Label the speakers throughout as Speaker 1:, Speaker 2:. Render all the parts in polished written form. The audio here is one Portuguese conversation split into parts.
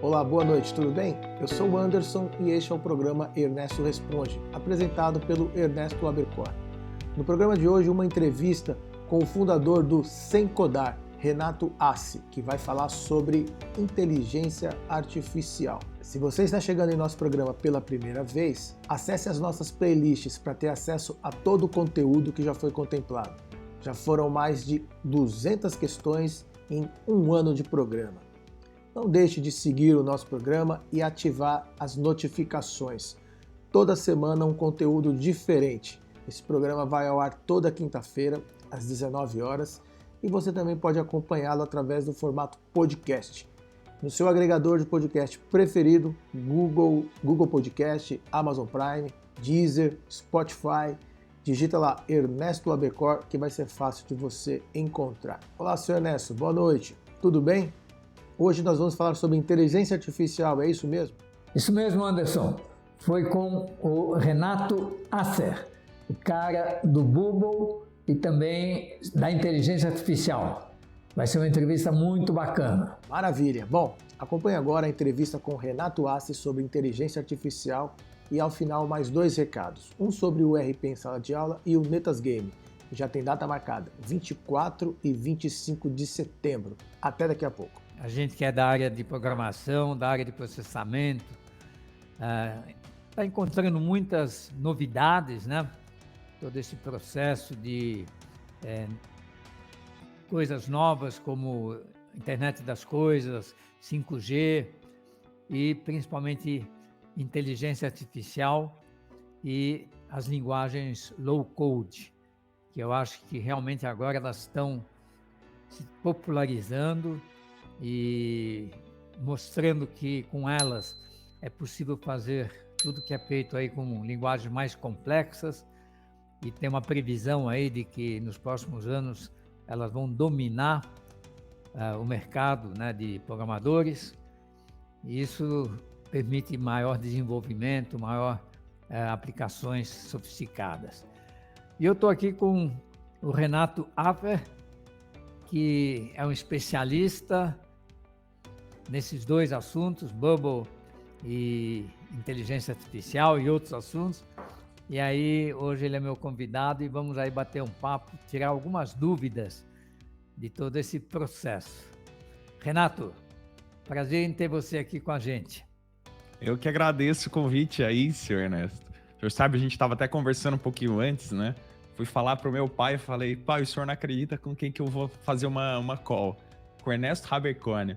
Speaker 1: Olá, boa noite, tudo bem? Eu sou o Anderson e este é o programa Ernesto Responde, apresentado pelo Ernesto Abercor. No programa de hoje, uma entrevista com o fundador do Sem Codar, Renato Assi, que vai falar sobre inteligência artificial. Se você está chegando em nosso programa pela primeira vez, acesse as nossas playlists para ter acesso a todo o conteúdo que já foi contemplado. Já foram mais de 200 questões em um ano de programa. Não deixe de seguir o nosso programa e ativar as notificações. Toda semana um conteúdo diferente. Esse programa vai ao ar toda quinta-feira, às 19 horas, e você também pode acompanhá-lo através do formato podcast. No seu agregador de podcast preferido, Google Podcast, Amazon Prime, Deezer, Spotify. Digita lá Ernesto Abercor, que vai ser fácil de você encontrar. Olá, senhor Ernesto, boa noite. Tudo bem? Hoje nós vamos falar sobre inteligência artificial, é isso mesmo?
Speaker 2: Isso mesmo, Anderson. Foi com o Renato Asser, o cara do Google e também da inteligência artificial. Vai ser uma entrevista muito bacana.
Speaker 1: Maravilha. Bom, acompanhe agora a entrevista com o Renato Assi sobre inteligência artificial e ao final mais dois recados. Um sobre o RP em sala de aula e o Netas Game. Já tem data marcada, 24 e 25 de setembro. Até daqui a pouco.
Speaker 3: A gente que é da área de programação, da área de processamento, está encontrando muitas novidades, né? Todo esse processo de coisas novas como internet das coisas, 5G e principalmente inteligência artificial e as linguagens low code, que eu acho que realmente agora elas estão se popularizando e mostrando que com elas é possível fazer tudo que é feito aí com linguagens mais complexas, e tem uma previsão aí de que nos próximos anos elas vão dominar o mercado, né, de programadores, e isso permite maior desenvolvimento, maior aplicações sofisticadas. E eu estou aqui com o Renato Asser, que é um especialista nesses dois assuntos, Bubble e inteligência artificial e outros assuntos. E aí, hoje ele é meu convidado e vamos aí bater um papo, tirar algumas dúvidas de todo esse processo. Renato, prazer em ter você aqui com a gente.
Speaker 4: Eu que agradeço o convite aí, senhor Ernesto. O senhor sabe, a gente estava até conversando um pouquinho antes, né? Fui falar pro meu pai e falei, pai, o senhor não acredita com quem que eu vou fazer uma call? Com o Ernesto Abercor.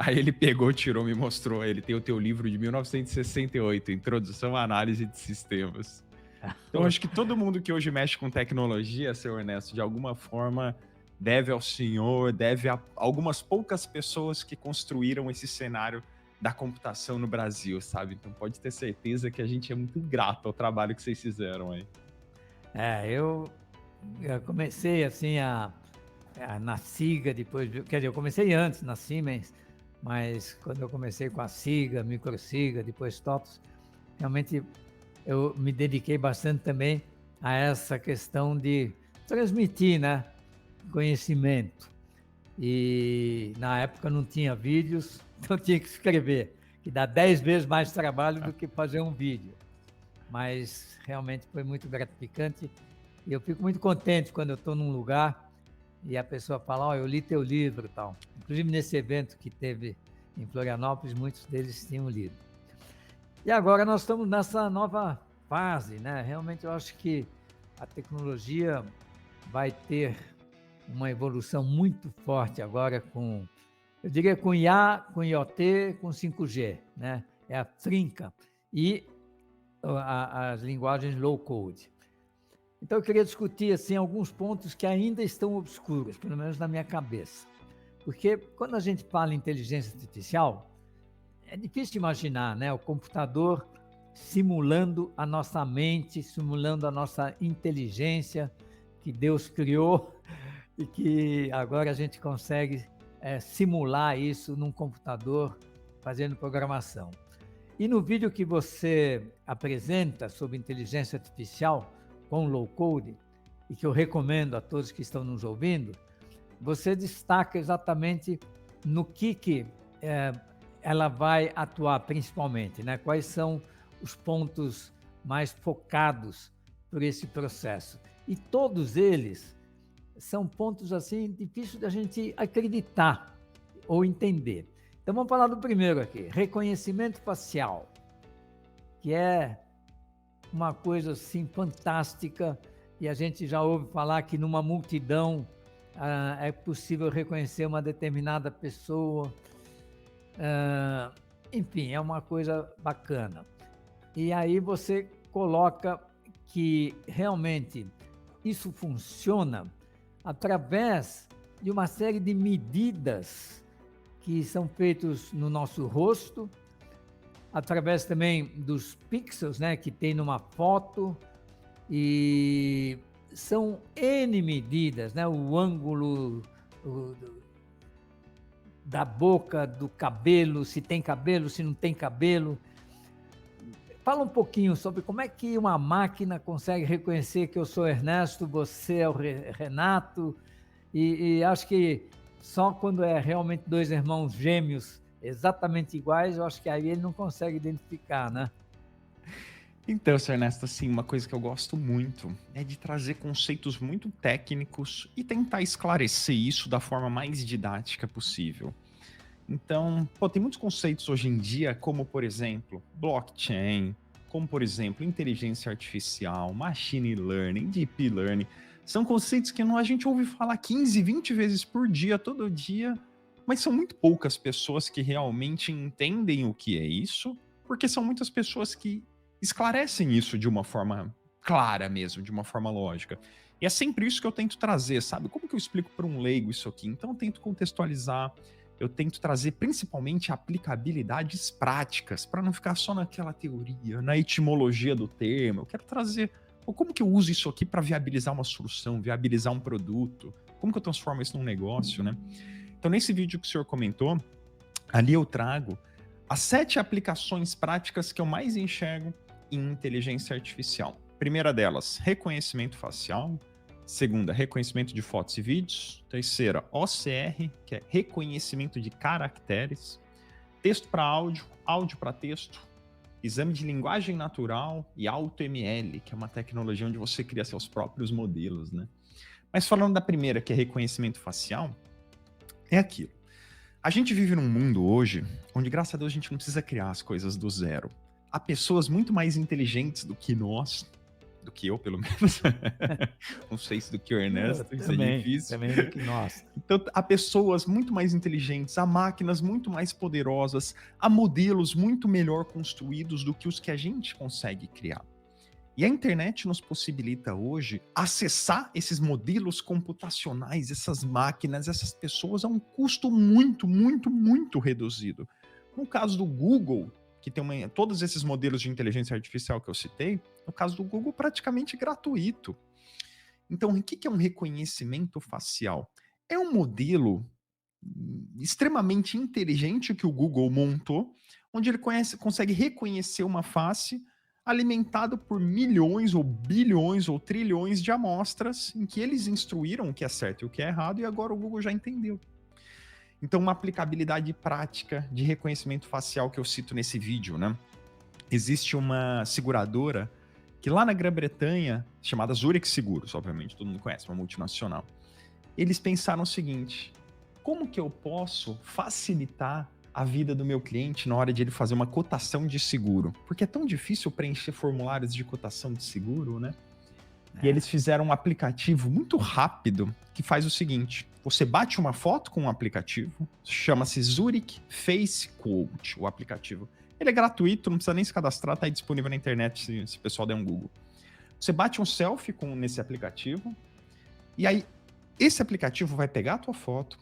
Speaker 4: Aí ele pegou, tirou, me mostrou. Ele tem o teu livro de 1968, Introdução à Análise de Sistemas. Então, acho que todo mundo que hoje mexe com tecnologia, seu Ernesto, de alguma forma, deve ao senhor, deve a algumas poucas pessoas que construíram esse cenário da computação no Brasil, sabe? Então, pode ter certeza que a gente é muito grato ao trabalho que vocês fizeram aí.
Speaker 3: Eu comecei assim na SIGA, depois, quer dizer, eu comecei antes na Siemens, mas quando eu comecei com a SIGA, MicroSIGA, depois TOTOS, realmente eu me dediquei bastante também a essa questão de transmitir, né, conhecimento. E na época não tinha vídeos, então tinha que escrever, que dá 10 vezes mais trabalho do que fazer um vídeo. Mas realmente foi muito gratificante e eu fico muito contente quando eu estou num lugar e a pessoa fala, ó, eu li teu livro e tal. Inclusive nesse evento que teve em Florianópolis, muitos deles tinham lido. E agora nós estamos nessa nova fase, né? Realmente eu acho que a tecnologia vai ter uma evolução muito forte agora eu diria com IA, com IoT, com 5G, né? É a trinca. E as linguagens low code. Então eu queria discutir assim alguns pontos que ainda estão obscuros, pelo menos na minha cabeça. Porque quando a gente fala em inteligência artificial, é difícil imaginar, né, o computador simulando a nossa mente, simulando a nossa inteligência que Deus criou e que agora a gente consegue simular isso num computador fazendo programação. E no vídeo que você apresenta sobre inteligência artificial com low code, e que eu recomendo a todos que estão nos ouvindo, você destaca exatamente no que ela vai atuar principalmente, né? Quais são os pontos mais focados por esse processo? E todos eles são pontos assim difíceis da gente acreditar ou entender. Então vamos falar do primeiro aqui, reconhecimento facial, que é uma coisa assim fantástica, e a gente já ouve falar que numa multidão é possível reconhecer uma determinada pessoa, enfim, é uma coisa bacana. E aí você coloca que realmente isso funciona através de uma série de medidas que são feitas no nosso rosto, através também dos pixels, né, que tem numa foto, e são N medidas, né, o ângulo da boca, do cabelo, se tem cabelo, se não tem cabelo. Fala um pouquinho sobre como é que uma máquina consegue reconhecer que eu sou Ernesto, você é o Renato, e acho que só quando é realmente dois irmãos gêmeos exatamente iguais, eu acho que aí ele não consegue identificar, né?
Speaker 4: Então, Sr. Ernesto, assim, uma coisa que eu gosto muito é de trazer conceitos muito técnicos e tentar esclarecer isso da forma mais didática possível. Então, tem muitos conceitos hoje em dia, como, por exemplo, blockchain, como, por exemplo, inteligência artificial, machine learning, deep learning. São conceitos que a gente ouve falar 15, 20 vezes por dia, todo dia, mas são muito poucas pessoas que realmente entendem o que é isso, porque são muitas pessoas que esclarecem isso de uma forma clara mesmo, de uma forma lógica. E é sempre isso que eu tento trazer, sabe? Como que eu explico para um leigo isso aqui? Então eu tento contextualizar, eu tento trazer principalmente aplicabilidades práticas, para não ficar só naquela teoria, na etimologia do termo. Eu quero trazer como que eu uso isso aqui para viabilizar uma solução, viabilizar um produto, como que eu transformo isso num negócio, né? Então, nesse vídeo que o senhor comentou, ali eu trago as 7 aplicações práticas que eu mais enxergo em inteligência artificial. Primeira delas, reconhecimento facial. Segunda, reconhecimento de fotos e vídeos. Terceira, OCR, que é reconhecimento de caracteres. Texto para áudio, áudio para texto. Exame de linguagem natural e AutoML, que é uma tecnologia onde você cria seus próprios modelos, né? Mas falando da primeira, que é reconhecimento facial, é aquilo. A gente vive num mundo hoje onde, graças a Deus, a gente não precisa criar as coisas do zero. Há pessoas muito mais inteligentes do que nós, do que eu, pelo menos. Não sei se do que o Ernesto, isso é difícil.
Speaker 3: Também do que nós.
Speaker 4: Então, há pessoas muito mais inteligentes, há máquinas muito mais poderosas, há modelos muito melhor construídos do que os que a gente consegue criar. E a internet nos possibilita hoje acessar esses modelos computacionais, essas máquinas, essas pessoas a um custo muito, muito, muito reduzido. No caso do Google, que tem todos esses modelos de inteligência artificial que eu citei, no caso do Google, praticamente gratuito. Então, o que é um reconhecimento facial? É um modelo extremamente inteligente que o Google montou, onde ele consegue reconhecer uma face alimentado por milhões ou bilhões ou trilhões de amostras em que eles instruíram o que é certo e o que é errado, e agora o Google já entendeu. Então, uma aplicabilidade prática de reconhecimento facial que eu cito nesse vídeo, né? Existe uma seguradora que lá na Grã-Bretanha, chamada Zurich Seguros, obviamente, todo mundo conhece, uma multinacional. Eles pensaram o seguinte: como que eu posso facilitar a vida do meu cliente na hora de ele fazer uma cotação de seguro? Porque é tão difícil preencher formulários de cotação de seguro, né? E eles fizeram um aplicativo muito rápido que faz o seguinte: você bate uma foto com um aplicativo, chama-se Zurich Face Quote, o aplicativo. Ele é gratuito, não precisa nem se cadastrar, está aí disponível na internet se o pessoal der um Google. Você bate um selfie nesse aplicativo, e aí esse aplicativo vai pegar a tua foto,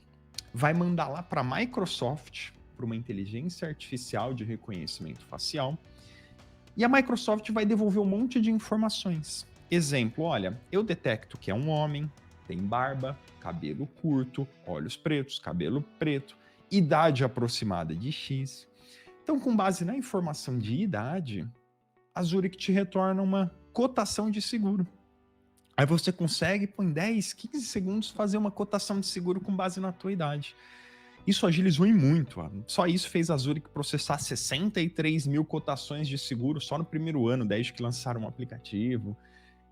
Speaker 4: vai mandar lá para a Microsoft, para uma inteligência artificial de reconhecimento facial, e a Microsoft vai devolver um monte de informações. Exemplo, olha, eu detecto que é um homem, tem barba, cabelo curto, olhos pretos, cabelo preto, idade aproximada de X. Então, com base na informação de idade, a Zurich te retorna uma cotação de seguro. Aí você consegue, em 10, 15 segundos, fazer uma cotação de seguro com base na tua idade. Isso agilizou em muito. Só isso fez a Zurich processar 63 mil cotações de seguro só no primeiro ano, desde que lançaram o aplicativo.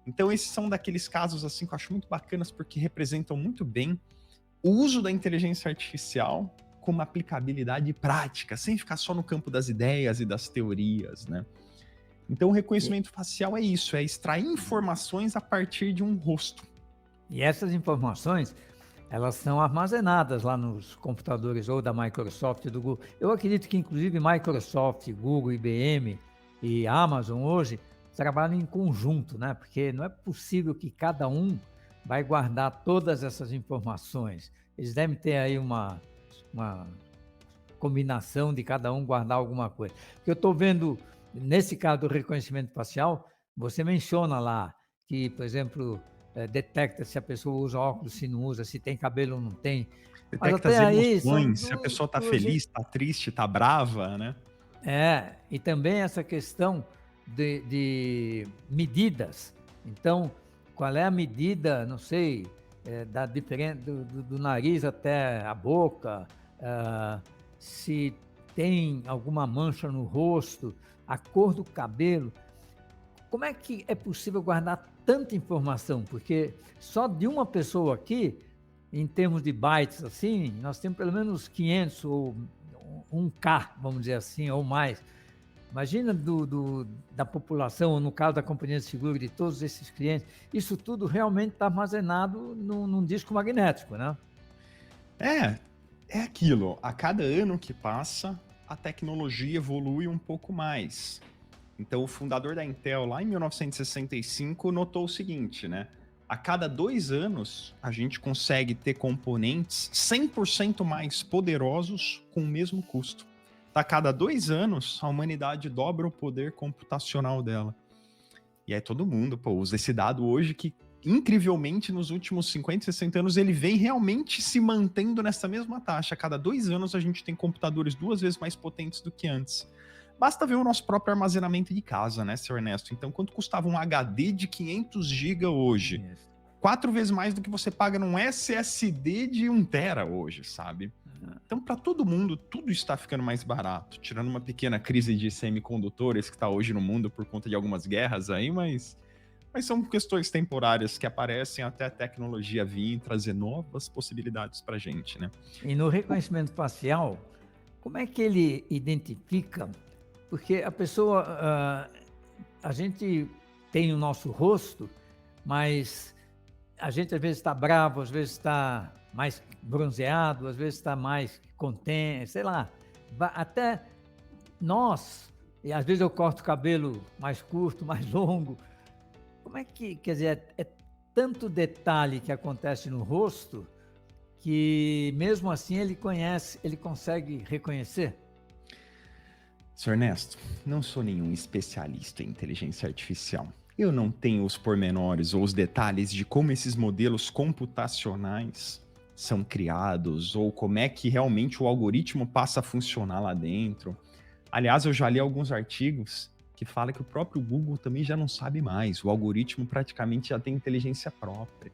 Speaker 4: Então esses são daqueles casos assim que eu acho muito bacanas, porque representam muito bem o uso da inteligência artificial como aplicabilidade prática, sem ficar só no campo das ideias e das teorias, né? Então o reconhecimento facial é isso, é extrair informações a partir de um rosto.
Speaker 3: E essas informações, elas são armazenadas lá nos computadores ou da Microsoft e do Google. Eu acredito que inclusive Microsoft, Google, IBM e Amazon hoje trabalham em conjunto, né? Porque não é possível que cada um vai guardar todas essas informações. Eles devem ter aí uma combinação de cada um guardar alguma coisa. Porque eu estou vendo, nesse caso do reconhecimento facial, você menciona lá que, por exemplo, detecta se a pessoa usa óculos, se não usa, se tem cabelo ou não tem. Mas
Speaker 4: Detecta
Speaker 3: até
Speaker 4: as
Speaker 3: aí,
Speaker 4: emoções, se a pessoa está feliz, está triste, está brava, né?
Speaker 3: E também essa questão de medidas. Então, qual é a medida, não sei, da diferença do nariz até a boca, se tem alguma mancha no rosto, a cor do cabelo. Como é que é possível guardar tanta informação? Porque só de uma pessoa aqui, em termos de bytes, assim, nós temos pelo menos 500 ou 1K, vamos dizer assim, ou mais. Imagina da população, ou no caso da companhia de seguro, de todos esses clientes, isso tudo realmente está armazenado num disco magnético, né?
Speaker 4: É aquilo. A cada ano que passa, a tecnologia evolui um pouco mais. Então, o fundador da Intel, lá em 1965, notou o seguinte, né? A cada 2 anos, a gente consegue ter componentes 100% mais poderosos com o mesmo custo. A cada 2 anos, a humanidade dobra o poder computacional dela. E aí todo mundo, usa esse dado hoje que, incrivelmente, nos últimos 50, 60 anos, ele vem realmente se mantendo nessa mesma taxa. A cada 2 anos, a gente tem computadores 2 vezes mais potentes do que antes. Basta ver o nosso próprio armazenamento de casa, né, seu Ernesto? Então, quanto custava um HD de 500 GB hoje? 4 vezes mais do que você paga num SSD de 1 TB hoje, sabe? Então, para todo mundo, tudo está ficando mais barato, tirando uma pequena crise de semicondutores que está hoje no mundo por conta de algumas guerras aí, mas são questões temporárias que aparecem até a tecnologia vir e trazer novas possibilidades para a gente, né?
Speaker 3: E no reconhecimento facial, como é que ele identifica? Porque a pessoa, a gente tem o nosso rosto, mas a gente às vezes está bravo, às vezes está mais bronzeado, às vezes está mais contente, sei lá. Até nós, e às vezes eu corto o cabelo mais curto, mais longo. Como é que, quer dizer, é tanto detalhe que acontece no rosto que mesmo assim ele consegue reconhecer?
Speaker 4: Sr. Ernesto, não sou nenhum especialista em inteligência artificial. Eu não tenho os pormenores ou os detalhes de como esses modelos computacionais são criados ou como é que realmente o algoritmo passa a funcionar lá dentro. Aliás, eu já li alguns artigos que falam que o próprio Google também já não sabe mais. O algoritmo praticamente já tem inteligência própria.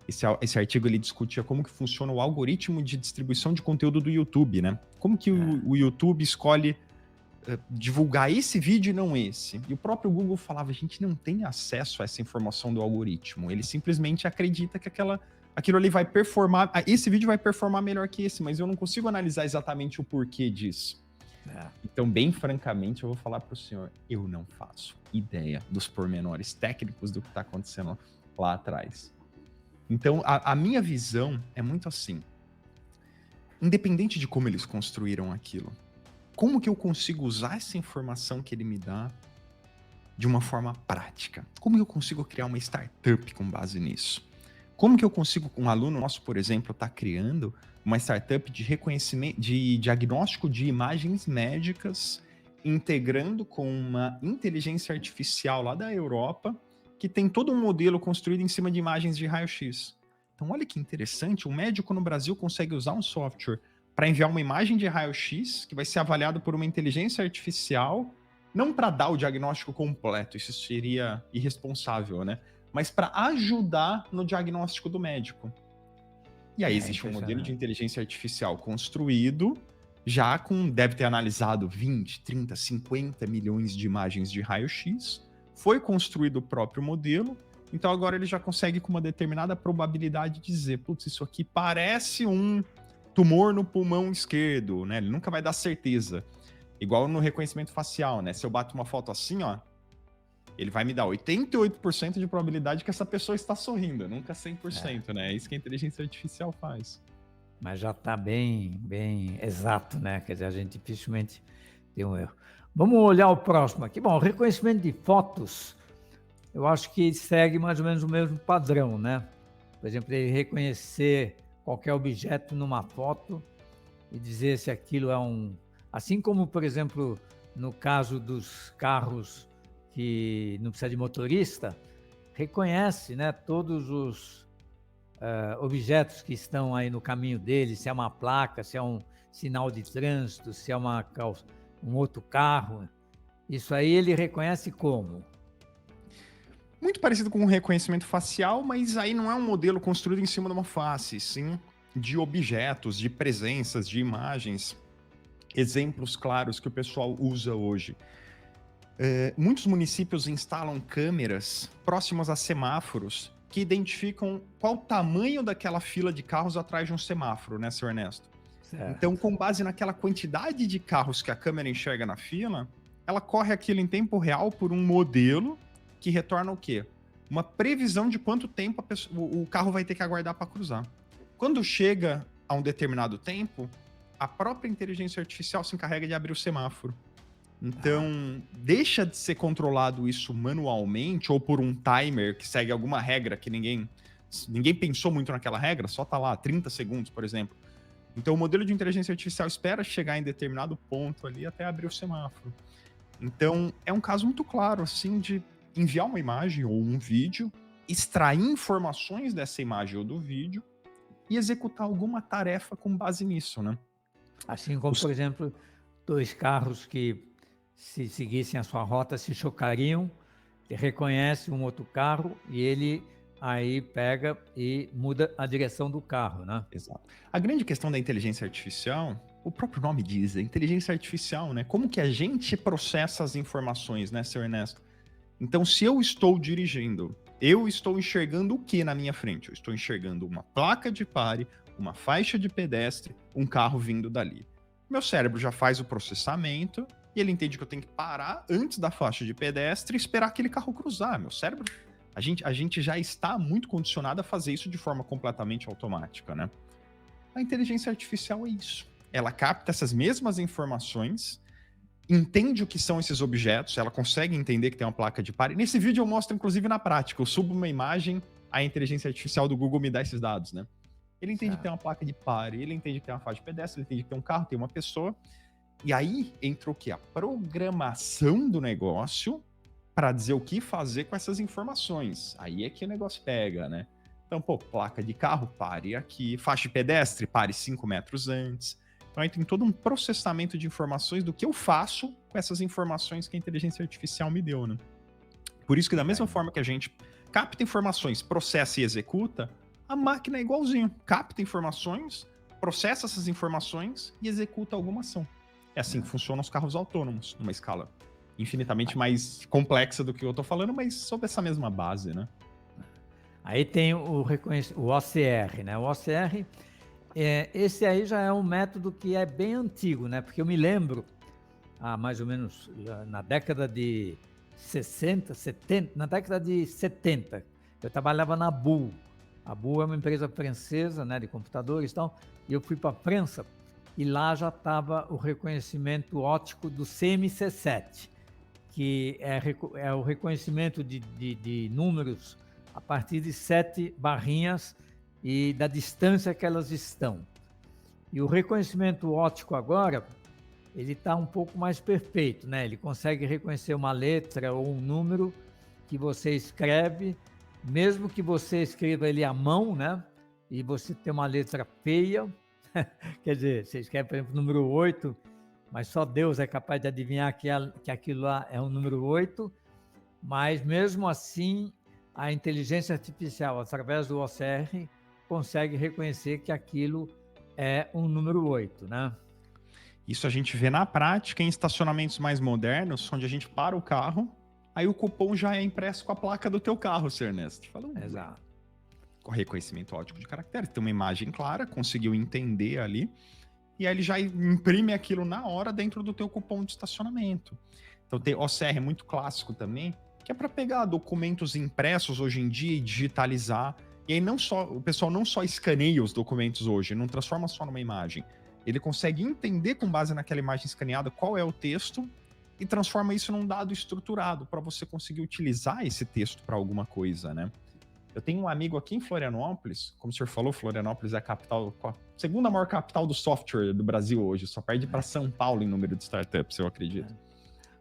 Speaker 4: Esse artigo ele discutia como que funciona o algoritmo de distribuição de conteúdo do YouTube, né? Como que o YouTube escolhe divulgar esse vídeo e não esse. E o próprio Google falava, a gente não tem acesso a essa informação do algoritmo. Ele simplesmente acredita que aquilo ali vai performar, esse vídeo vai performar melhor que esse, mas eu não consigo analisar exatamente o porquê disso. Então, bem francamente, eu vou falar para o senhor, eu não faço ideia dos pormenores técnicos do que está acontecendo lá atrás. Então, a minha visão é muito assim, independente de como eles construíram aquilo, como que eu consigo usar essa informação que ele me dá de uma forma prática? Como eu consigo criar uma startup com base nisso? Como que eu consigo, um aluno nosso, por exemplo, está criando uma startup de reconhecimento, de diagnóstico de imagens médicas, integrando com uma inteligência artificial lá da Europa, que tem todo um modelo construído em cima de imagens de raio-x. Então, olha que interessante, um médico no Brasil consegue usar um software para enviar uma imagem de raio-x, que vai ser avaliado por uma inteligência artificial, não para dar o diagnóstico completo, isso seria irresponsável, né? Mas para ajudar no diagnóstico do médico. E aí existe um modelo de inteligência artificial construído, deve ter analisado 20, 30, 50 milhões de imagens de raio-x, foi construído o próprio modelo, então agora ele já consegue com uma determinada probabilidade dizer, putz, isso aqui parece um tumor no pulmão esquerdo, né? Ele nunca vai dar certeza. Igual no reconhecimento facial, né? Se eu bato uma foto assim, ó, ele vai me dar 88% de probabilidade que essa pessoa está sorrindo, nunca 100%, né? É isso que a inteligência artificial faz.
Speaker 3: Mas já está bem exato, né? Quer dizer, a gente dificilmente tem um erro. Vamos olhar o próximo aqui. Bom, o reconhecimento de fotos, eu acho que segue mais ou menos o mesmo padrão, né? Por exemplo, ele reconhecer qualquer objeto numa foto e dizer se aquilo é um... Assim como, por exemplo, no caso dos carros que não precisa de motorista, reconhece, né, todos os objetos que estão aí no caminho dele, se é uma placa, se é um sinal de trânsito, se é um outro carro. Isso aí ele reconhece como?
Speaker 4: Muito parecido com o reconhecimento facial, mas aí não é um modelo construído em cima de uma face, sim de objetos, de presenças, de imagens. Exemplos claros que o pessoal usa hoje. Muitos municípios instalam câmeras próximas a semáforos que identificam qual o tamanho daquela fila de carros atrás de um semáforo, né, seu Ernesto? Certo. Então, com base naquela quantidade de carros que a câmera enxerga na fila, ela corre aquilo em tempo real por um modelo que retorna o quê? Uma previsão de quanto tempo o carro vai ter que aguardar para cruzar. Quando chega a um determinado tempo, a própria inteligência artificial se encarrega de abrir o semáforo. Então, deixa de ser controlado isso manualmente ou por um timer que segue alguma regra que ninguém pensou muito naquela regra, só tá lá 30 segundos, por exemplo. Então, o modelo de inteligência artificial espera chegar em determinado ponto ali até abrir o semáforo. Então, é um caso muito claro, assim, de enviar uma imagem ou um vídeo, extrair informações dessa imagem ou do vídeo e executar alguma tarefa com base nisso, né?
Speaker 3: Assim como, por exemplo, dois carros que, se seguissem a sua rota, se chocariam, reconhece um outro carro e ele aí pega e muda a direção do carro, né?
Speaker 4: Exato. A grande questão da inteligência artificial, o próprio nome diz, é inteligência artificial, né? Como que a gente processa as informações, né, seu Ernesto? Então, se eu estou dirigindo, eu estou enxergando o que na minha frente? Eu estou enxergando uma placa de pare, uma faixa de pedestre, um carro vindo dali. Meu cérebro já faz o processamento e ele entende que eu tenho que parar antes da faixa de pedestre e esperar aquele carro cruzar. Meu cérebro, a gente já está muito condicionado a fazer isso de forma completamente automática, né? A inteligência artificial é isso. Ela capta essas mesmas informações, entende o que são esses objetos, ela consegue entender que tem uma placa de pare. Nesse vídeo eu mostro, inclusive, na prática. Eu subo uma imagem, a inteligência artificial do Google me dá esses dados, né? Ele entende que tem uma placa de pare, ele entende que tem uma faixa de pedestre, ele entende que tem um carro, tem uma pessoa. E aí entra o quê? A programação do negócio para dizer o que fazer com essas informações. Aí é que o negócio pega, né? Então, placa de carro, pare aqui. Faixa de pedestre, pare 5 metros antes. Então, aí tem todo um processamento de informações do que eu faço com essas informações que a inteligência artificial me deu, né? Por isso que da mesma forma que a gente capta informações, processa e executa, a máquina é igualzinho. Capta informações, processa essas informações e executa alguma ação. É assim que funcionam os carros autônomos, numa escala infinitamente mais complexa do que eu tô falando, mas sob essa mesma base, né?
Speaker 3: Aí tem o OCR, né? O OCR, esse aí já é um método que é bem antigo, né? Porque eu me lembro, mais ou menos na década de 60, 70, na década de 70, eu trabalhava na Bull. A Bull é uma empresa francesa, né, de computadores e tal, e eu fui para a França e lá já estava o reconhecimento óptico do CMC7, que é o reconhecimento de números a partir de 7 barrinhas e da distância que elas estão. E o reconhecimento óptico agora, ele está um pouco mais perfeito, né? Ele consegue reconhecer uma letra ou um número que você escreve, mesmo que você escreva ele à mão, né? E você tem uma letra feia, quer dizer, você escreve, por exemplo, o número 8, mas só Deus é capaz de adivinhar que aquilo lá é um número 8, mas mesmo assim, a inteligência artificial, através do OCR, consegue reconhecer que aquilo é um número 8, né?
Speaker 4: Isso a gente vê na prática em estacionamentos mais modernos, onde a gente para o carro, aí o cupom já é impresso com a placa do teu carro, Sr. Ernesto. Fala,
Speaker 3: Exato.
Speaker 4: com reconhecimento óptico de caracteres, tem uma imagem clara, conseguiu entender ali, e aí ele já imprime aquilo na hora dentro do teu cupom de estacionamento. Então tem OCR muito clássico também, que é para pegar documentos impressos hoje em dia e digitalizar. E aí o pessoal não só escaneia os documentos hoje, não transforma só numa imagem. Ele consegue entender com base naquela imagem escaneada qual é o texto e transforma isso num dado estruturado para você conseguir utilizar esse texto para alguma coisa, né? Eu tenho um amigo aqui em Florianópolis, como o senhor falou, Florianópolis é a capital, a segunda maior capital do software do Brasil hoje, só perde para São Paulo em número de startups, eu acredito.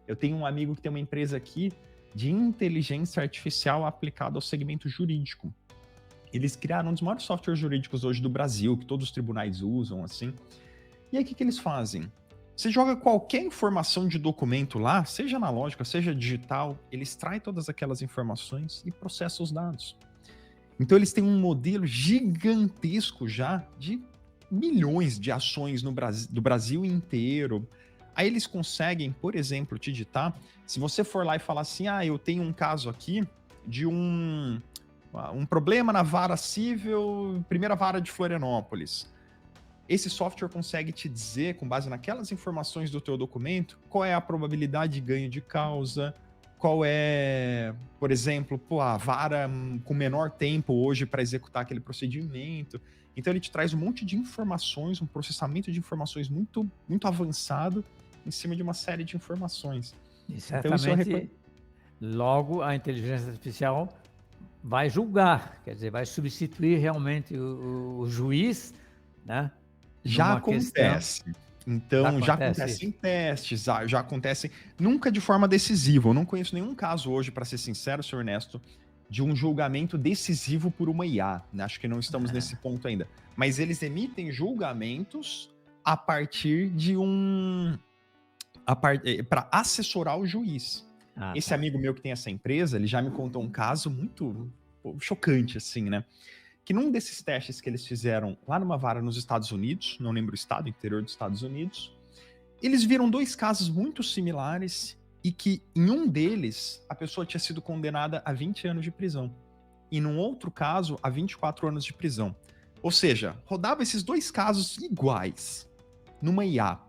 Speaker 4: Eu tenho um amigo que tem uma empresa aqui de inteligência artificial aplicada ao segmento jurídico. Eles criaram um dos maiores softwares jurídicos hoje do Brasil, que todos os tribunais usam, assim. E aí, o que eles fazem? Você joga qualquer informação de documento lá, seja analógica, seja digital, ele extrai todas aquelas informações e processa os dados. Então, eles têm um modelo gigantesco já de milhões de ações do Brasil inteiro. Aí eles conseguem, por exemplo, te ditar, se você for lá e falar assim, eu tenho um caso aqui de um problema na vara civil, primeira vara de Florianópolis. Esse software consegue te dizer, com base naquelas informações do teu documento, qual é a probabilidade de ganho de causa, qual é, por exemplo, a vara com menor tempo hoje para executar aquele procedimento. Então ele te traz um monte de informações, um processamento de informações muito, muito avançado em cima de uma série de informações.
Speaker 3: E certamente, logo a inteligência artificial vai julgar, quer dizer, vai substituir realmente o juiz, né?
Speaker 4: Já acontece. Então, já acontece em testes, já acontece, nunca de forma decisiva. Eu não conheço nenhum caso hoje, para ser sincero, senhor Ernesto, de um julgamento decisivo por uma IA. Né? Acho que não estamos nesse ponto ainda. Mas eles emitem julgamentos a partir de para assessorar o juiz. Esse amigo meu que tem essa empresa, ele já me contou um caso muito chocante, assim, né? Que num desses testes que eles fizeram lá numa vara nos Estados Unidos, não lembro o estado, interior dos Estados Unidos, eles viram dois casos muito similares e que em um deles a pessoa tinha sido condenada a 20 anos de prisão e num outro caso a 24 anos de prisão. Ou seja, rodava esses dois casos iguais numa IA.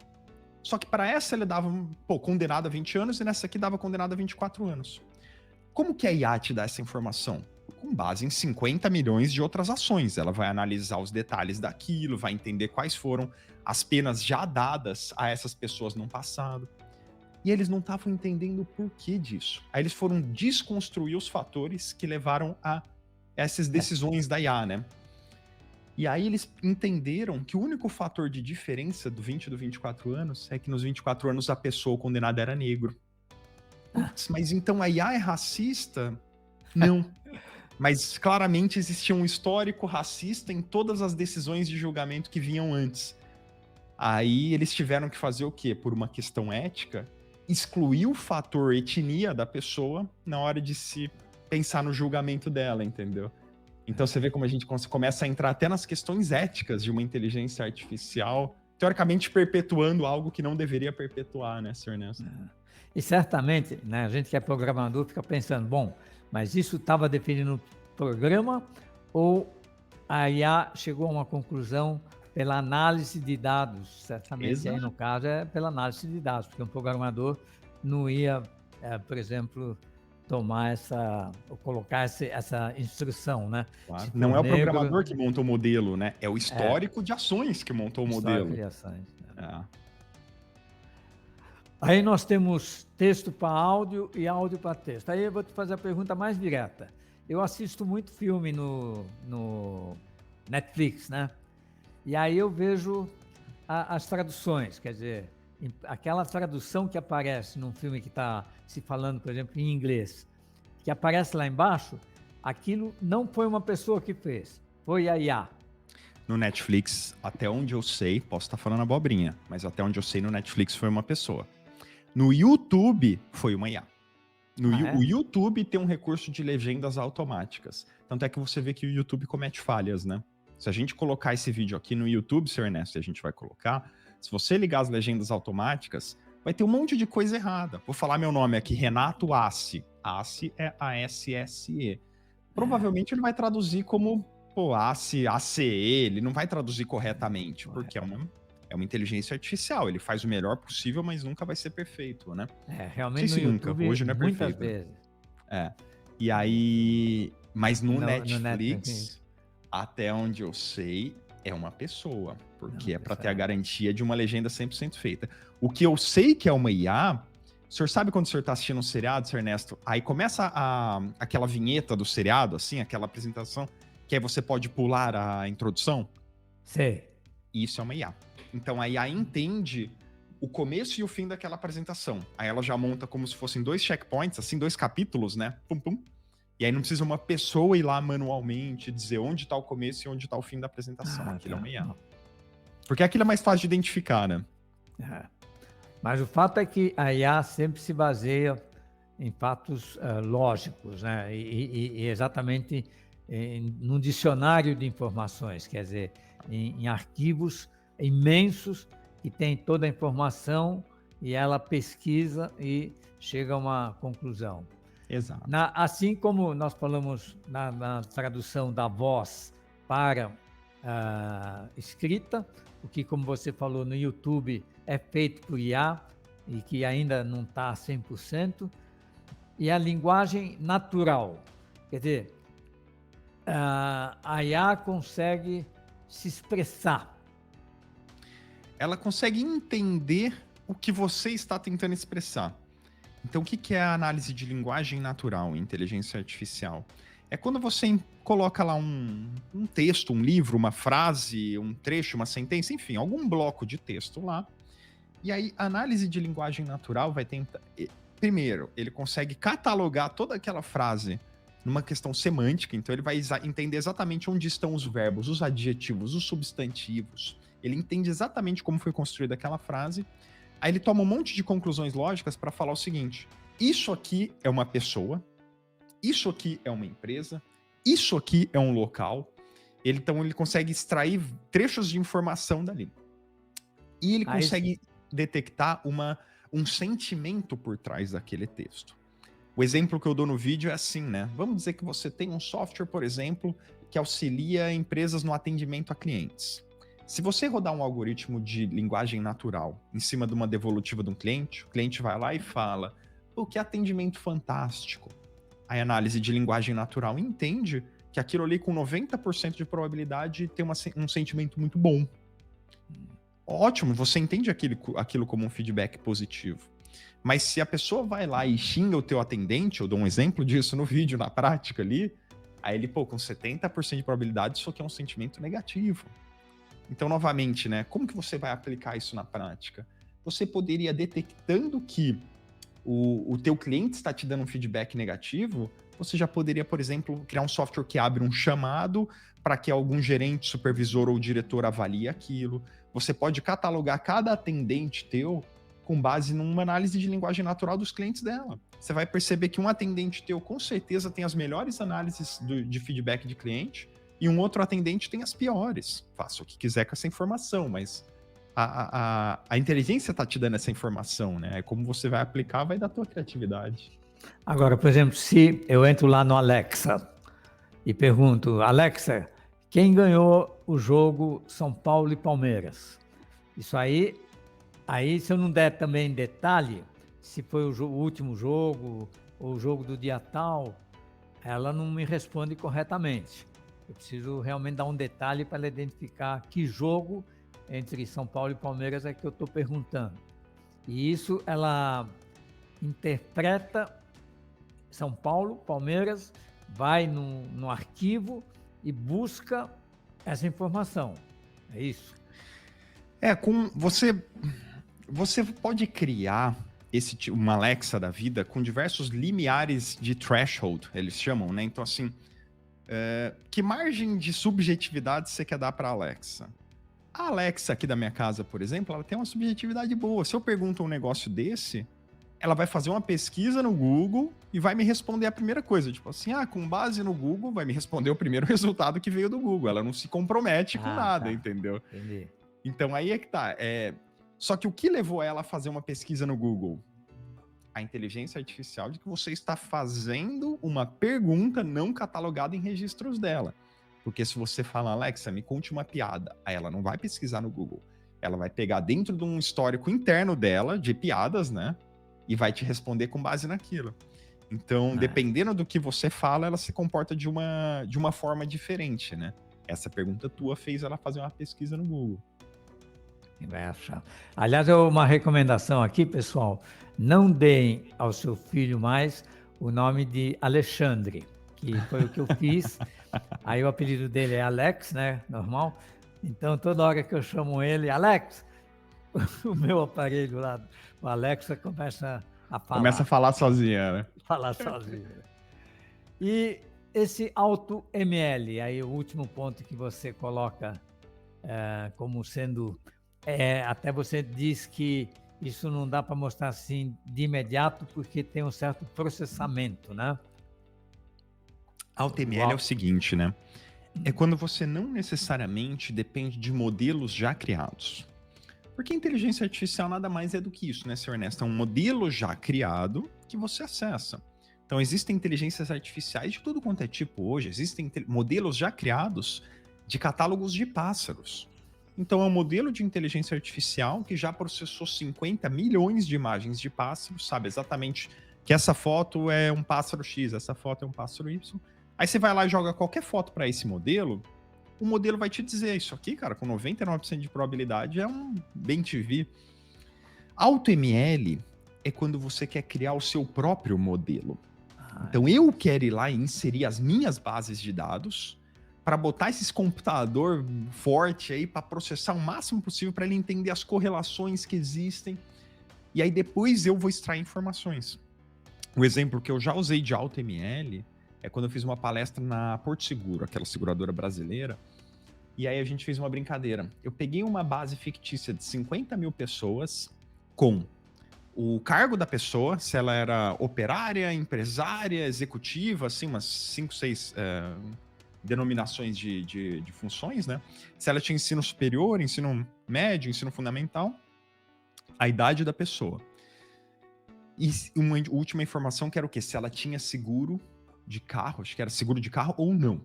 Speaker 4: Só que para essa ele dava condenado a 20 anos e nessa aqui dava condenado a 24 anos. Como que a IA te dá essa informação? Com base em 50 milhões de outras ações. Ela vai analisar os detalhes daquilo, vai entender quais foram as penas já dadas a essas pessoas no passado. E eles não estavam entendendo o porquê disso. Aí eles foram desconstruir os fatores que levaram a essas decisões da IA, né? E aí eles entenderam que o único fator de diferença do 20 e do 24 anos é que nos 24 anos a pessoa condenada era negro. Putz, mas então a IA é racista? Não. Mas claramente existia um histórico racista em todas as decisões de julgamento que vinham antes. Aí eles tiveram que fazer o quê? Por uma questão ética, excluir o fator etnia da pessoa na hora de se pensar no julgamento dela, entendeu? Então você vê como a gente começa a entrar até nas questões éticas de uma inteligência artificial, teoricamente perpetuando algo que não deveria perpetuar, né, Sr. Ernesto?
Speaker 3: E certamente, né, a gente que é programador fica pensando, bom, mas isso estava definindo o programa ou a IA chegou a uma conclusão pela análise de dados? Certamente aí no caso é pela análise de dados, porque um programador não ia, por exemplo, tomar ou colocar essa instrução, né?
Speaker 4: Claro. Não é o programador que montou o modelo, né? É o histórico de ações que montou o modelo.
Speaker 3: De ações, né? Aí nós temos texto para áudio e áudio para texto. Aí eu vou te fazer a pergunta mais direta. Eu assisto muito filme no Netflix, né? E aí eu vejo as traduções, quer dizer, aquela tradução que aparece num filme que está se falando, por exemplo, em inglês, que aparece lá embaixo, aquilo não foi uma pessoa que fez, foi a IA.
Speaker 4: No Netflix, até onde eu sei, posso estar falando abobrinha, mas até onde eu sei, no Netflix foi uma pessoa. No YouTube, foi uma IA. O YouTube tem um recurso de legendas automáticas. Tanto é que você vê que o YouTube comete falhas, né? Se a gente colocar esse vídeo aqui no YouTube, seu Ernesto, e a gente vai colocar, se você ligar as legendas automáticas, vai ter um monte de coisa errada. Vou falar meu nome aqui, Renato Assi. Assi é A-S-S-E. Provavelmente ele vai traduzir como, Assi, A-C-E, ele não vai traduzir corretamente, porque é uma inteligência artificial, ele faz o melhor possível, mas nunca vai ser perfeito, né?
Speaker 3: Realmente no YouTube,
Speaker 4: hoje não é
Speaker 3: muitas
Speaker 4: perfeito.
Speaker 3: vezes.
Speaker 4: E aí, mas no
Speaker 3: Netflix,
Speaker 4: Netflix, até onde eu sei, é uma pessoa, porque é para ter a
Speaker 3: pessoa.
Speaker 4: garantia de uma legenda 100% feita. O que eu sei que é uma IA, o senhor sabe quando o senhor tá assistindo um seriado, senhor Ernesto, aí começa aquela vinheta do seriado, assim, aquela apresentação, que aí você pode pular a introdução?
Speaker 3: Sei.
Speaker 4: Isso é uma IA. Então a IA entende o começo e o fim daquela apresentação. Aí ela já monta como se fossem 2 checkpoints, assim, 2 capítulos, né? Pum, pum. E aí não precisa uma pessoa ir lá manualmente dizer onde tá o começo e onde tá o fim da apresentação. Aquilo é uma IA. Porque aquilo é mais fácil de identificar, né?
Speaker 3: Mas o fato é que a IA sempre se baseia em fatos lógicos, né? E exatamente num dicionário de informações, quer dizer, em arquivos imensos que tem toda a informação e ela pesquisa e chega a uma conclusão.
Speaker 4: Exato.
Speaker 3: Assim como nós falamos na tradução da voz para escrita, o que, como você falou, no YouTube é feito por IA e que ainda não está 100%, e a linguagem natural, quer dizer, a IA consegue se expressar.
Speaker 4: Ela consegue entender o que você está tentando expressar. Então, o que é a análise de linguagem natural em inteligência artificial? É quando você coloca lá um texto, um livro, uma frase, um trecho, uma sentença, enfim, algum bloco de texto lá. E aí, a análise de linguagem natural vai tentar... Primeiro, ele consegue catalogar toda aquela frase numa questão semântica, então ele vai entender exatamente onde estão os verbos, os adjetivos, os substantivos. Ele entende exatamente como foi construída aquela frase. Aí ele toma um monte de conclusões lógicas para falar o seguinte: isso aqui é uma pessoa, isso aqui é uma empresa, isso aqui é um local. Então ele consegue extrair trechos de informação dali. E ele consegue detectar um sentimento por trás daquele texto. O exemplo que eu dou no vídeo é assim, né? Vamos dizer que você tem um software, por exemplo, que auxilia empresas no atendimento a clientes. Se você rodar um algoritmo de linguagem natural em cima de uma devolutiva de um cliente, o cliente vai lá e fala: pô, que atendimento fantástico. A análise de linguagem natural entende que aquilo ali com 90% de probabilidade tem um sentimento muito bom. Ótimo, você entende aquilo como um feedback positivo. Mas se a pessoa vai lá e xinga o teu atendente, eu dou um exemplo disso no vídeo, na prática ali, aí ele, com 70% de probabilidade, isso aqui é um sentimento negativo. Então, novamente, né, como que você vai aplicar isso na prática? Você poderia, detectando que o teu cliente está te dando um feedback negativo, você já poderia, por exemplo, criar um software que abre um chamado para que algum gerente, supervisor ou diretor avalie aquilo. Você pode catalogar cada atendente teu com base numa análise de linguagem natural dos clientes dela. Você vai perceber que um atendente teu, com certeza, tem as melhores análises de feedback de cliente, e um outro atendente tem as piores. Faça o que quiser com essa informação, mas a inteligência está te dando essa informação, né? Como você vai aplicar, vai da tua criatividade.
Speaker 3: Agora, por exemplo, se eu entro lá no Alexa e pergunto: Alexa, quem ganhou o jogo São Paulo e Palmeiras? Isso aí se eu não der também detalhe, se foi o último jogo ou o jogo do dia tal, ela não me responde corretamente. Eu preciso realmente dar um detalhe para ela identificar que jogo entre São Paulo e Palmeiras é que eu estou perguntando. E isso ela interpreta São Paulo, Palmeiras, vai no arquivo e busca essa informação. É isso?
Speaker 4: Você pode criar uma Alexa da vida com diversos limiares de threshold, eles chamam, né? Então, assim, que margem de subjetividade você quer dar para a Alexa? A Alexa aqui da minha casa, por exemplo, ela tem uma subjetividade boa. Se eu pergunto um negócio desse, ela vai fazer uma pesquisa no Google e vai me responder a primeira coisa. Tipo assim, com base no Google, vai me responder o primeiro resultado que veio do Google. Ela não se compromete com nada,
Speaker 3: tá.
Speaker 4: entendeu?
Speaker 3: Entendi.
Speaker 4: Então aí é que tá. Só que o que levou ela a fazer uma pesquisa no Google? A inteligência artificial de que você está fazendo uma pergunta não catalogada em registros dela. Porque se você fala, Alexa, me conte uma piada, aí ela não vai pesquisar no Google. Ela vai pegar dentro de um histórico interno dela, de piadas, né? E vai te responder com base naquilo. Então, dependendo do que você fala, ela se comporta de uma forma diferente, né? Essa pergunta tua fez ela fazer uma pesquisa no Google.
Speaker 3: Vai achar. Aliás, uma recomendação aqui, pessoal, não deem ao seu filho mais o nome de Alexandre, que foi o que eu fiz. Aí o apelido dele é Alex, né? Normal. Então, toda hora que eu chamo ele, Alex, o meu aparelho lá, o Alexa, começa a falar.
Speaker 4: Começa a falar sozinha, né?
Speaker 3: Falar sozinho. E esse AutoML, aí o último ponto que você coloca como sendo... até você diz que isso não dá para mostrar assim de imediato, porque tem um certo processamento, né?
Speaker 4: AutoML é o seguinte, né? É quando você não necessariamente depende de modelos já criados. Porque a inteligência artificial nada mais é do que isso, né, Sr. Ernesto? É um modelo já criado que você acessa. Então, existem inteligências artificiais de tudo quanto é tipo hoje. Existem modelos já criados de catálogos de pássaros. Então, é um modelo de inteligência artificial que já processou 50 milhões de imagens de pássaros, sabe exatamente que essa foto é um pássaro X, essa foto é um pássaro Y. Aí você vai lá e joga qualquer foto para esse modelo, o modelo vai te dizer isso aqui, cara, com 99% de probabilidade é um bem-te-vi. AutoML é quando você quer criar o seu próprio modelo. Então eu quero ir lá e inserir as minhas bases de dados para botar esses computador forte aí para processar o máximo possível para ele entender as correlações que existem. E aí depois eu vou extrair informações. O exemplo que eu já usei de AutoML é quando eu fiz uma palestra na Porto Seguro, aquela seguradora brasileira, e aí a gente fez uma brincadeira. Eu peguei uma base fictícia de 50 mil pessoas com o cargo da pessoa, se ela era operária, empresária, executiva, assim, umas 5, 6 denominações de funções, né? Se ela tinha ensino superior, ensino médio, ensino fundamental, a idade da pessoa. E uma última informação que era o quê? Se ela tinha seguro de carro, acho que era seguro de carro ou não.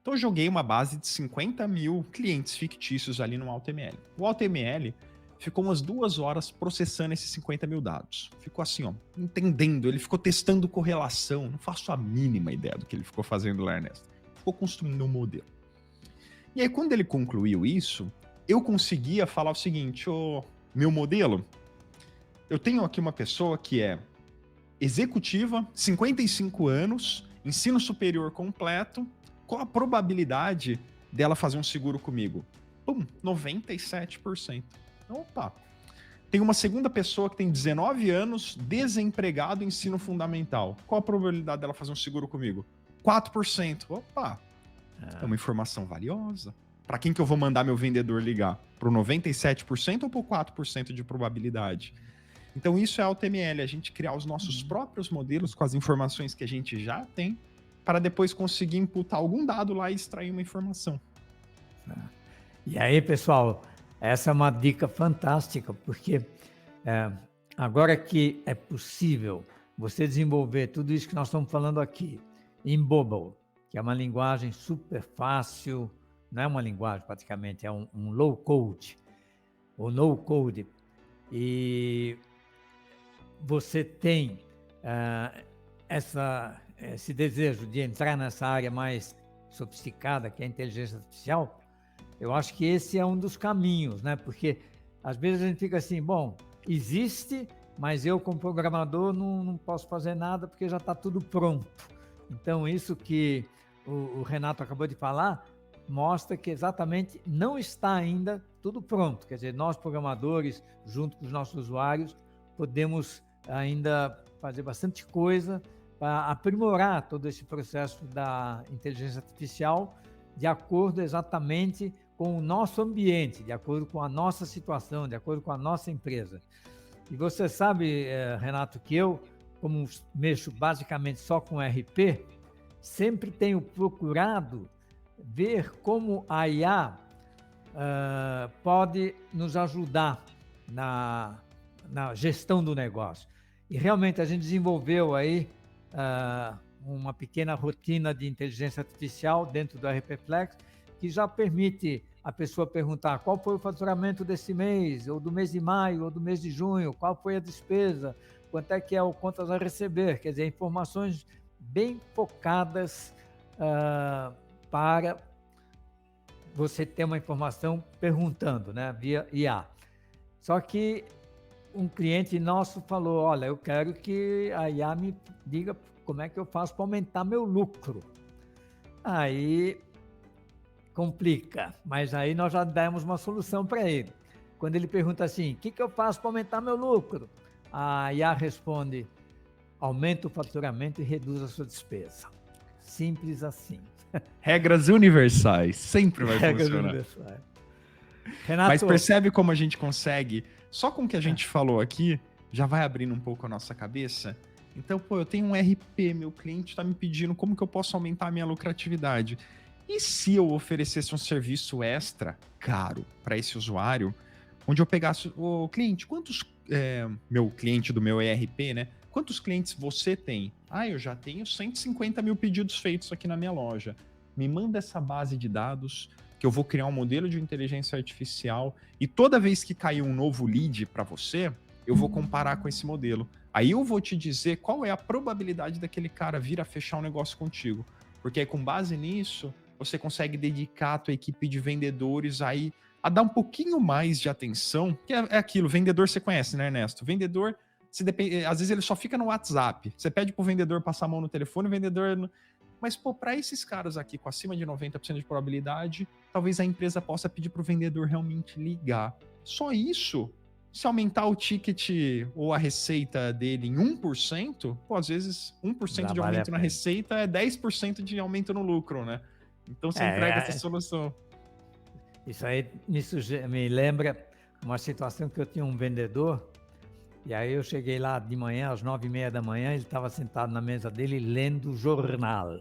Speaker 4: Então eu joguei uma base de 50 mil clientes fictícios ali no AutoML. O AutoML ficou umas 2 horas processando esses 50 mil dados. Ficou assim, ó, entendendo, ele ficou testando correlação, não faço a mínima ideia do que ele ficou fazendo lá, Ernesto. Ficou construindo um modelo. E aí quando ele concluiu isso, eu conseguia falar o seguinte, meu modelo, eu tenho aqui uma pessoa que é executiva, 55 anos, ensino superior completo, qual a probabilidade dela fazer um seguro comigo? 97%. Opa! Tem uma segunda pessoa que tem 19 anos, desempregado, ensino fundamental. Qual a probabilidade dela fazer um seguro comigo? 4%. Opa! É uma informação valiosa. Para quem que eu vou mandar meu vendedor ligar? Pro 97% ou pro 4% de probabilidade? Então isso é AutoML, a gente criar os nossos próprios modelos com as informações que a gente já tem, para depois conseguir imputar algum dado lá e extrair uma informação.
Speaker 3: E aí, pessoal, essa é uma dica fantástica, porque agora que é possível você desenvolver tudo isso que nós estamos falando aqui em Bubble, que é uma linguagem super fácil, não é uma linguagem praticamente, é um low code, ou no code, e você tem esse desejo de entrar nessa área mais sofisticada, que é a inteligência artificial, eu acho que esse é um dos caminhos, né? Porque às vezes a gente fica assim, bom, existe, mas eu como programador não posso fazer nada porque já está tudo pronto. Então isso que o Renato acabou de falar mostra que exatamente não está ainda tudo pronto. Quer dizer, nós programadores, junto com os nossos usuários, podemos ainda fazer bastante coisa para aprimorar todo esse processo da inteligência artificial de acordo exatamente com o nosso ambiente, de acordo com a nossa situação, de acordo com a nossa empresa. E você sabe, Renato, que eu, como mexo basicamente só com RP, sempre tenho procurado ver como a IA pode nos ajudar na gestão do negócio. E realmente a gente desenvolveu aí uma pequena rotina de inteligência artificial dentro do RP Flex, que já permite a pessoa perguntar qual foi o faturamento desse mês, ou do mês de maio, ou do mês de junho, qual foi a despesa, quanto é que é o contas a receber, quer dizer, informações bem focadas para você ter uma informação perguntando, né, via IA. Só que um cliente nosso falou, olha, eu quero que a IA me diga como é que eu faço para aumentar meu lucro. Aí complica, mas aí nós já demos uma solução para ele. Quando ele pergunta assim, o que eu faço para aumentar meu lucro? A IA responde, aumenta o faturamento e reduz a sua despesa. Simples assim.
Speaker 4: Regras universais, sempre vai
Speaker 3: Regras
Speaker 4: funcionar.
Speaker 3: universais. Renato,
Speaker 4: Mas percebe como a gente consegue, só com o que a gente falou aqui, já vai abrindo um pouco a nossa cabeça? Então, pô, eu tenho um RP, meu cliente está me pedindo como que eu posso aumentar a minha lucratividade. E se eu oferecesse um serviço extra, caro, para esse usuário, onde eu pegasse, o cliente, quantos, meu cliente do meu ERP, né? Quantos clientes você tem? Ah, eu já tenho 150 mil pedidos feitos aqui na minha loja. Me manda essa base de dados, que eu vou criar um modelo de inteligência artificial, e toda vez que cair um novo lead para você, eu vou comparar com esse modelo. Aí eu vou te dizer qual é a probabilidade daquele cara vir a fechar um negócio contigo. Porque aí, com base nisso, você consegue dedicar a tua equipe de vendedores aí a dar um pouquinho mais de atenção, que é aquilo, vendedor você conhece, né, Ernesto? Vendedor, às vezes ele só fica no WhatsApp. Você pede pro vendedor passar a mão no telefone, o vendedor... Mas, pô, para esses caras aqui com acima de 90% de probabilidade, talvez a empresa possa pedir pro vendedor realmente ligar. Só isso, se aumentar o ticket ou a receita dele em 1%, pô, às vezes 1% de aumento na receita é 10% de aumento no lucro, né? Então você entrega essa solução.
Speaker 3: Isso aí me lembra uma situação que eu tinha um vendedor, e aí eu cheguei lá de manhã, às 9h30 da manhã, ele estava sentado na mesa dele lendo jornal.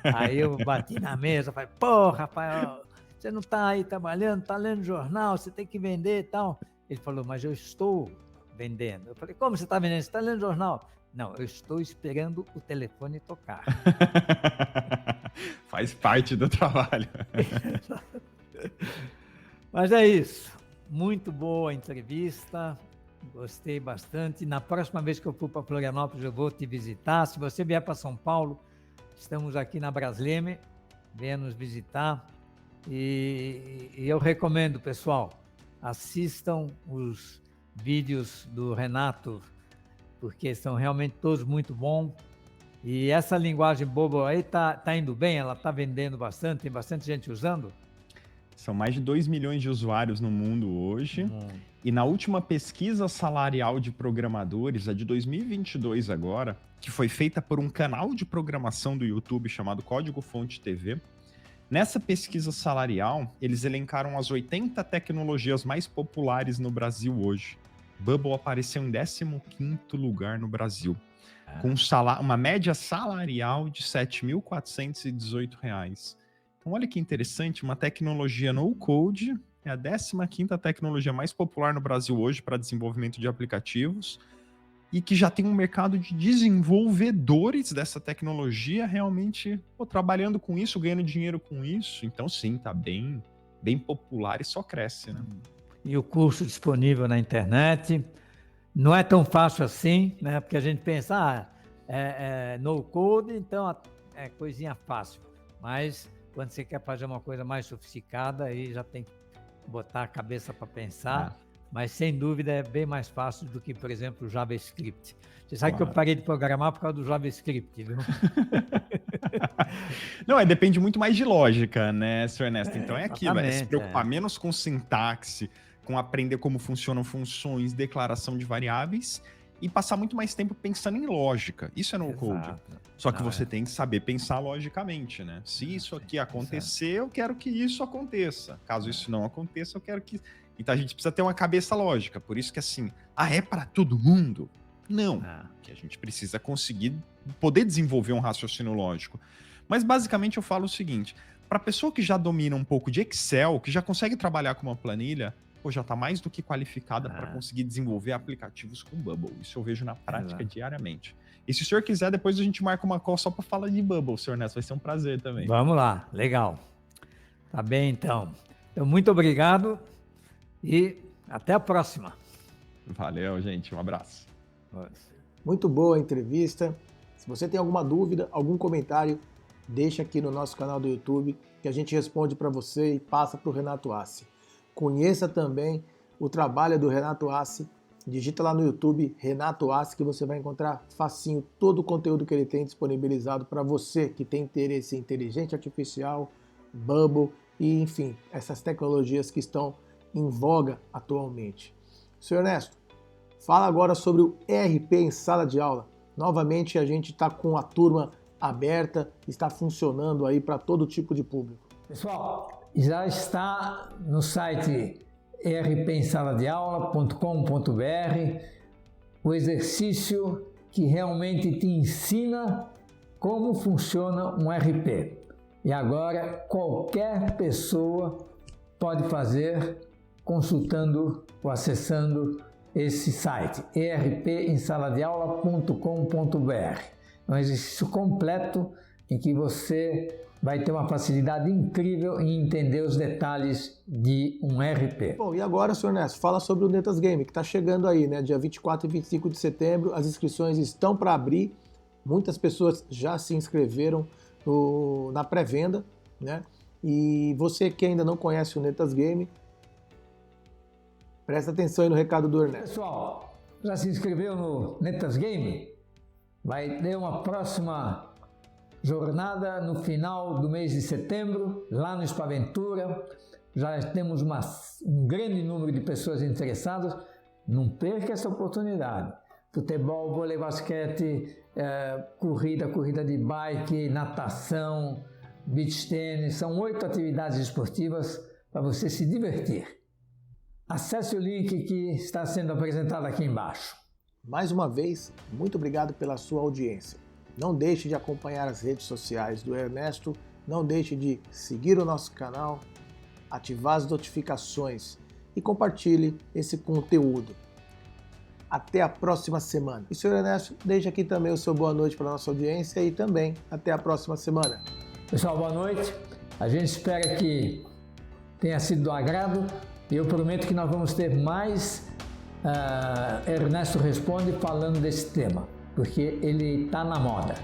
Speaker 3: Aí eu bati na mesa, falei, pô, Rafael, você não está aí trabalhando, está lendo jornal, você tem que vender e tal. Ele falou, mas eu estou vendendo. Eu falei, como você está vendendo? Você está lendo jornal? Não, eu estou esperando o telefone tocar.
Speaker 4: Faz parte do trabalho.
Speaker 3: Mas é isso. Muito boa a entrevista. Gostei bastante. Na próxima vez que eu for para Florianópolis, eu vou te visitar. Se você vier para São Paulo, estamos aqui na Brasleme. Venha nos visitar. E eu recomendo, pessoal, assistam os vídeos do Renato, porque são realmente todos muito bons. E essa linguagem boba aí tá indo bem? Ela tá vendendo bastante? Tem bastante gente usando?
Speaker 4: São mais de 2 milhões de usuários no mundo hoje. E na última pesquisa salarial de programadores, a de 2022 agora, que foi feita por um canal de programação do YouTube chamado Código Fonte TV, nessa pesquisa salarial, eles elencaram as 80 tecnologias mais populares no Brasil hoje. Bubble apareceu em 15º lugar no Brasil, com uma média salarial de R$ 7.418. Então, olha que interessante, uma tecnologia no-code é a 15ª tecnologia mais popular no Brasil hoje para desenvolvimento de aplicativos e que já tem um mercado de desenvolvedores dessa tecnologia realmente trabalhando com isso, ganhando dinheiro com isso. Então, sim, está bem popular e só cresce, né?
Speaker 3: E o curso disponível na internet. Não é tão fácil assim, né? Porque a gente pensa, no-code, então é coisinha fácil. Mas quando você quer fazer uma coisa mais sofisticada, aí já tem que botar a cabeça para pensar. Mas, sem dúvida, é bem mais fácil do que, por exemplo, o JavaScript. Você sabe que eu parei de programar por causa do JavaScript, viu?
Speaker 4: Não, depende muito mais de lógica, né, Sr. Ernesto? Então é aquilo, se preocupar menos com sintaxe, com aprender como funcionam funções, declaração de variáveis, e passar muito mais tempo pensando em lógica. Isso é no-code. Só que você tem que saber pensar logicamente, né? Se isso aqui acontecer, eu quero que isso aconteça. Caso isso não aconteça, eu quero que... Então a gente precisa ter uma cabeça lógica. Por isso que assim, é para todo mundo? Não. Que a gente precisa conseguir poder desenvolver um raciocínio lógico. Mas basicamente eu falo o seguinte, para a pessoa que já domina um pouco de Excel, que já consegue trabalhar com uma planilha, já está mais do que qualificada para conseguir desenvolver aplicativos com Bubble. Isso eu vejo na prática diariamente. E se o senhor quiser, depois a gente marca uma call só para falar de Bubble, senhor Ernesto. Vai ser um prazer também.
Speaker 3: Vamos lá, legal. Tá bem, então. Muito obrigado e até a próxima.
Speaker 4: Valeu, gente. Um abraço.
Speaker 1: Muito boa a entrevista. Se você tem alguma dúvida, algum comentário, deixa aqui no nosso canal do YouTube que a gente responde para você e passa para o Renato Assi. Conheça também o trabalho do Renato Assi. Digita lá no YouTube Renato Assi que você vai encontrar facinho todo o conteúdo que ele tem disponibilizado para você que tem interesse em inteligência artificial, Bubble e, enfim, essas tecnologias que estão em voga atualmente. Senhor Ernesto, fala agora sobre o ERP em sala de aula. Novamente a gente está com a turma aberta, está funcionando aí para todo tipo de público.
Speaker 2: Pessoal, já está no site rpemsaladeaula.com.br o exercício que realmente te ensina como funciona um RP. E agora qualquer pessoa pode fazer consultando ou acessando esse site, rpemsaladeaula.com.br. É um exercício completo em que você vai ter uma facilidade incrível em entender os detalhes de um RP.
Speaker 1: Bom, e agora, senhor Ernesto, fala sobre o Netas Game, que está chegando aí, né? Dia 24 e 25 de setembro, as inscrições estão para abrir, muitas pessoas já se inscreveram na pré-venda, né? E você que ainda não conhece o Netas Game, presta atenção aí no recado do Ernesto.
Speaker 2: Pessoal, já se inscreveu no Netas Game? Vai ter uma próxima jornada no final do mês de setembro, lá no Spaventura. Já temos um grande número de pessoas interessadas. Não perca essa oportunidade. Futebol, vôlei, basquete, corrida de bike, natação, beach tênis. São 8 atividades esportivas para você se divertir. Acesse o link que está sendo apresentado aqui embaixo.
Speaker 1: Mais uma vez, muito obrigado pela sua audiência. Não deixe de acompanhar as redes sociais do Ernesto, não deixe de seguir o nosso canal, ativar as notificações e compartilhe esse conteúdo. Até a próxima semana. E, senhor Ernesto, deixe aqui também o seu boa noite para a nossa audiência e também até a próxima semana.
Speaker 2: Pessoal, boa noite. A gente espera que tenha sido do agrado e eu prometo que nós vamos ter mais Ernesto Responde falando desse tema, porque ele está na moda.